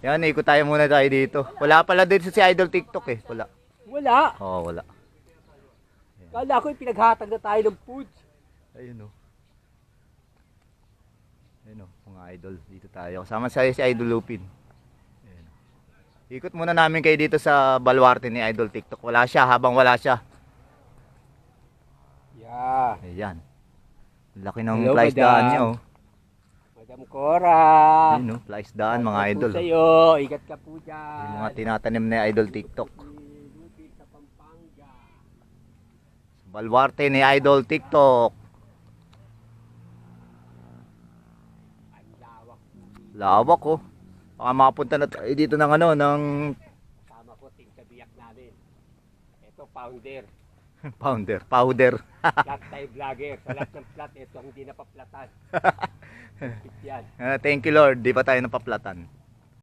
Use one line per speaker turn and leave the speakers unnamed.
Yan, ikot tayo muna tayo dito. Wala pala dito si Idol TikTok eh. Wala.
Wala.
Oo, wala.
Kala ko yung pinaghatag na tayo ng foods.
Ayun o. Ayun o, mga idol. Dito tayo. Kasama sa si Idol Lupin. Ayun. Ikot muna namin kayo dito sa baluarte ni Idol TikTok. Wala siya habang wala siya.
Yeah.
Ayan. Laki ng
Hello,
flies
madam.
daan niya oh.
Madam Cora.
Ayun o, flies daan mga
Shoutout
idol.
po sa'yo. Ingat ka po dyan.
Yung mga tinatanim ni Idol TikTok.
Lupit sa Pampanga.
Baluarte ni Idol TikTok.
Ang lawak po.
Lawak oh. Baka makapunta na tayo dito ng ano, ng
Kasama ko, team kabiyak namin. Ito, founder.
powder.
Flat tayo vlogger. Sa lahat ng flat, ito hindi napaplatan. Yan.
Thank you Lord, di pa tayo napaplatan.